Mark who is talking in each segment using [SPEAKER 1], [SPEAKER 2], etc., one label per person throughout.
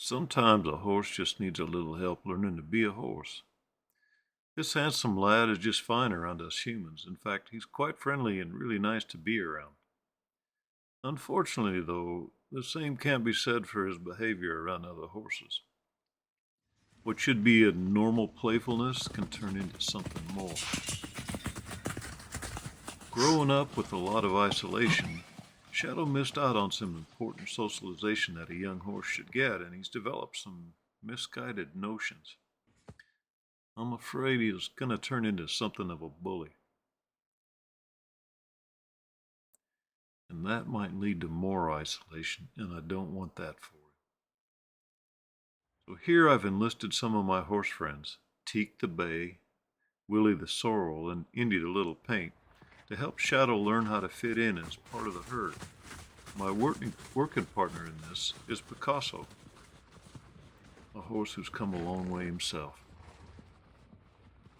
[SPEAKER 1] Sometimes a horse just needs a little help learning to be a horse. This handsome lad is just fine around us humans. In fact, he's quite friendly and really nice to be around. Unfortunately, though, the same can't be said for his behavior around other horses. What should be a normal playfulness can turn into something more. Growing up with a lot of isolation, Shadow missed out on some important socialization that a young horse should get, and he's developed some misguided notions. I'm afraid he's going to turn into something of a bully. And that might lead to more isolation, and I don't want that for him. So here I've enlisted some of my horse friends, Teak the Bay, Willie the Sorrel, and Indy the Little Paint, to help Shadow learn how to fit in as part of the herd. My working partner in this is Picasso, a horse who's come a long way himself.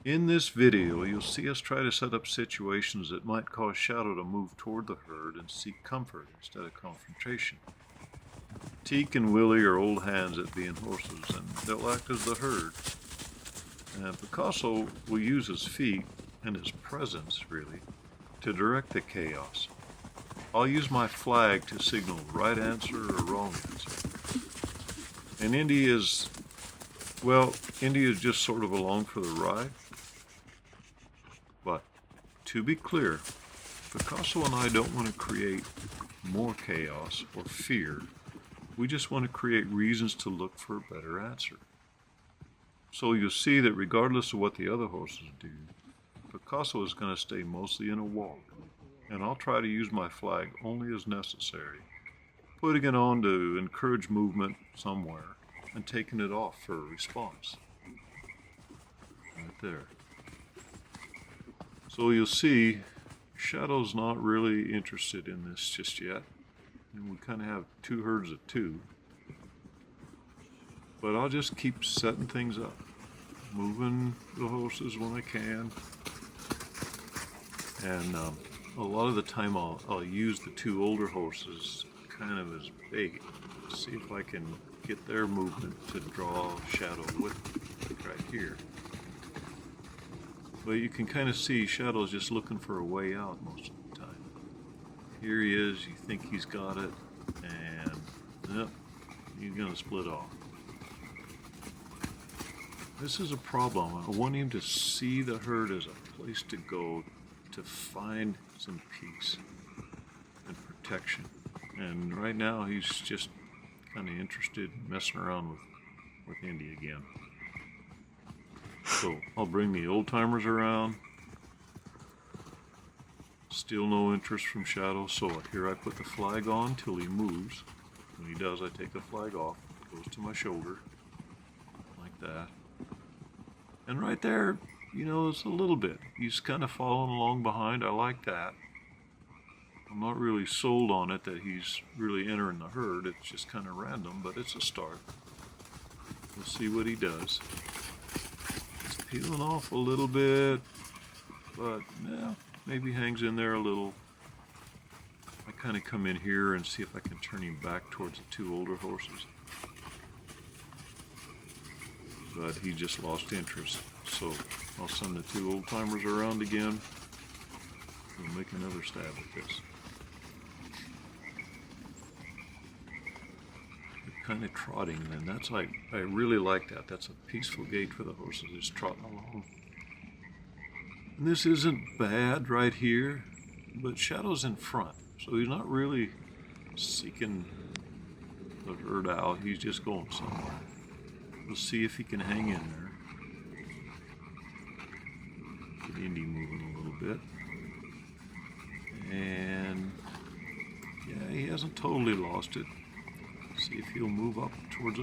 [SPEAKER 1] In this video, you'll see us try to set up situations that might cause Shadow to move toward the herd and seek comfort instead of confrontation. Teak and Willie are old hands at being horses, and they'll act as the herd. And Picasso will use his feet, and his presence, really, to direct the chaos. I'll use my flag to signal right answer or wrong answer. And Indy is just sort of along for the ride. But to be clear, Picasso and I don't want to create more chaos or fear. We just want to create reasons to look for a better answer. So you'll see that regardless of what the other horses do, Picasso is going to stay mostly in a walk, and I'll try to use my flag only as necessary, putting it on to encourage movement somewhere and taking it off for a response. Right there. So you'll see, Shadow's not really interested in this just yet, and we kind of have two herds of two. But I'll just keep setting things up, moving the horses when I can, and a lot of the time I'll use the two older horses kind of as bait, see if I can get their movement to draw Shadow with me, like right here. But you can kind of see Shadow's just looking for a way out most of the time. Here he is, you think he's got it, and nope, he's gonna split off. This is a problem. I want him to see the herd as a place to go to find some peace and protection. And right now he's just kind of interested in messing around with Indy again. So I'll bring the old timers around. Still no interest from Shadow, so here I put the flag on till he moves. When he does, I take the flag off, it goes to my shoulder, like that. And right there, it's a little bit. He's kind of following along behind. I like that. I'm not really sold on it that he's really entering the herd. It's just kind of random, but it's a start. We'll see what he does. He's peeling off a little bit, but yeah, maybe hangs in there a little. I kind of come in here and see if I can turn him back towards the two older horses. But he just lost interest. So I'll send the two old timers around again. We'll make another stab at this. They're kind of trotting, and that's like, I really like that. That's a peaceful gait for the horses, just trotting along. And this isn't bad right here, but Shadow's in front, so he's not really seeking the herd out. He's just going somewhere. We'll see if he can hang in there. Get Indy moving a little bit. And yeah, he hasn't totally lost it. See if he'll move up towards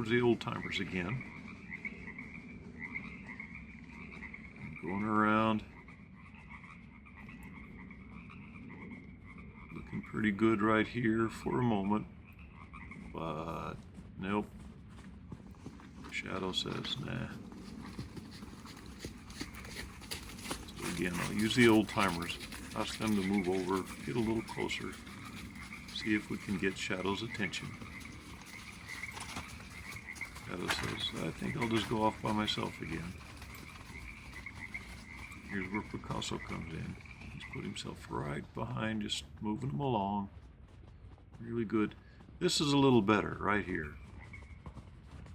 [SPEAKER 1] the old timers again. Going around. Looking pretty good right here for a moment. But nope. Shadow says, nah. So again, I'll use the old timers, ask them to move over, get a little closer, see if we can get Shadow's attention. Shadow says, I think I'll just go off by myself again. Here's where Picasso comes in. He's put himself right behind, just moving him along. Really good. This is a little better right here.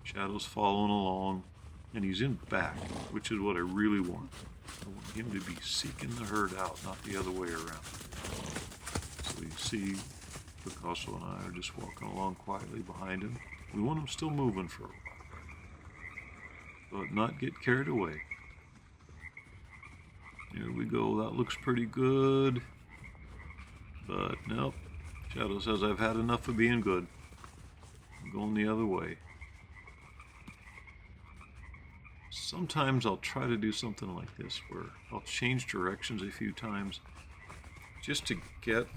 [SPEAKER 1] Shadow's following along, and he's in back, which is what I really want. I want him to be seeking the herd out, not the other way around. So you see Picasso and I are just walking along quietly behind him. We want him still moving for a while, but not get carried away. Here we go. That looks pretty good. But nope. Shadow says, I've had enough of being good. I'm going the other way. Sometimes I'll try to do something like this where I'll change directions a few times just to get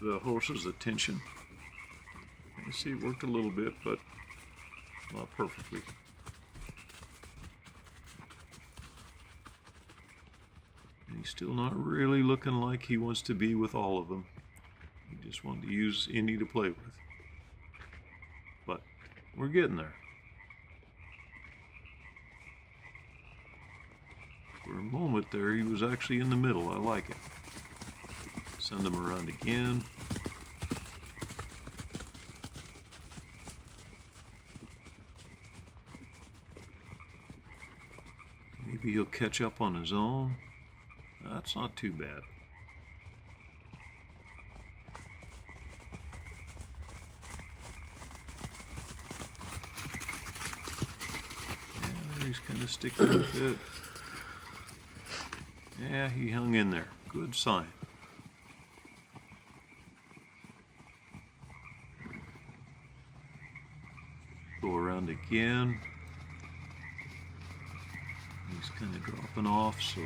[SPEAKER 1] the horse's attention. You see, it worked a little bit, but not perfectly. And he's still not really looking like he wants to be with all of them. He just wanted to use Indy to play with. But we're getting there. For a moment there, he was actually in the middle. I like it. Send him around again. Maybe he'll catch up on his own. That's not too bad. Yeah, he's kind of sticking with it. Yeah, he hung in there. Good sign. Go around again. He's kind of dropping off, so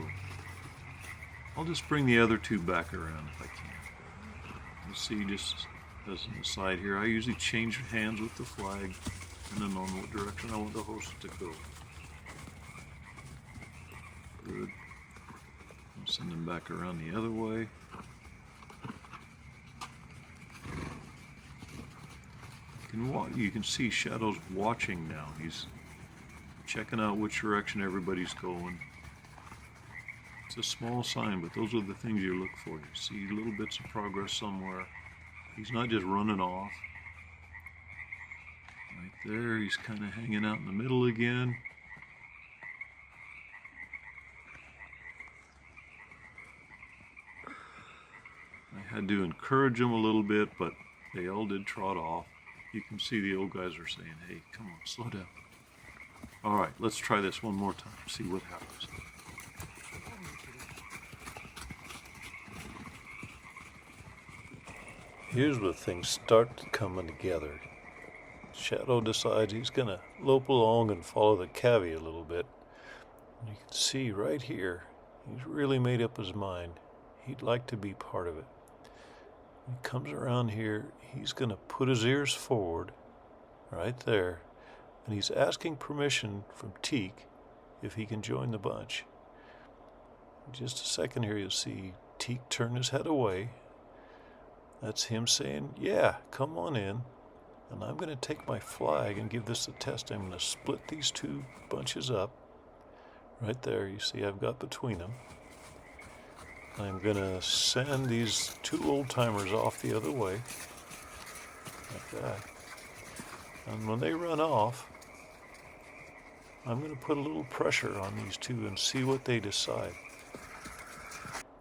[SPEAKER 1] I'll just bring the other two back around if I can. You see, just as an aside here, I usually change hands with the flag depending on what direction I want the horse to go. Good. I'll send him back around the other way. You can see Shadow's watching now. He's checking out which direction everybody's going. It's a small sign, but those are the things you look for. You see little bits of progress somewhere. He's not just running off. Right there, he's kind of hanging out in the middle again. I had to encourage him a little bit, but they all did trot off. You can see the old guys are saying, hey, come on, slow down. All right, let's try this one more time, see what happens. Here's where things start coming together. Shadow decides he's going to lope along and follow the cavy a little bit. And you can see right here, he's really made up his mind. He'd like to be part of it. He comes around here, he's going to put his ears forward, right there, and he's asking permission from Teak if he can join the bunch. In just a second here, you'll see Teak turn his head away. That's him saying, yeah, come on in. And I'm going to take my flag and give this a test. I'm going to split these two bunches up. Right there, you see I've got between them. I'm going to send these two old-timers off the other way, like that. And when they run off, I'm going to put a little pressure on these two and see what they decide.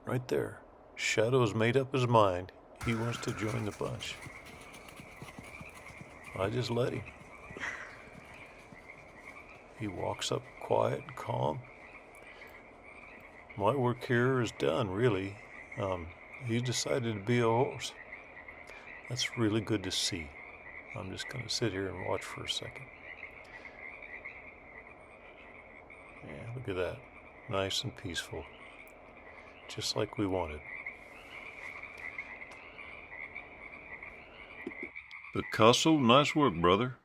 [SPEAKER 1] Right there, Shadow's made up his mind. He wants to join the bunch. I just let him. He walks up quiet and calm. My work here is done, really. He decided to be a horse. That's really good to see. I'm just going to sit here and watch for a second. Yeah, look at that. Nice and peaceful. Just like we wanted. Picasso, nice work, brother.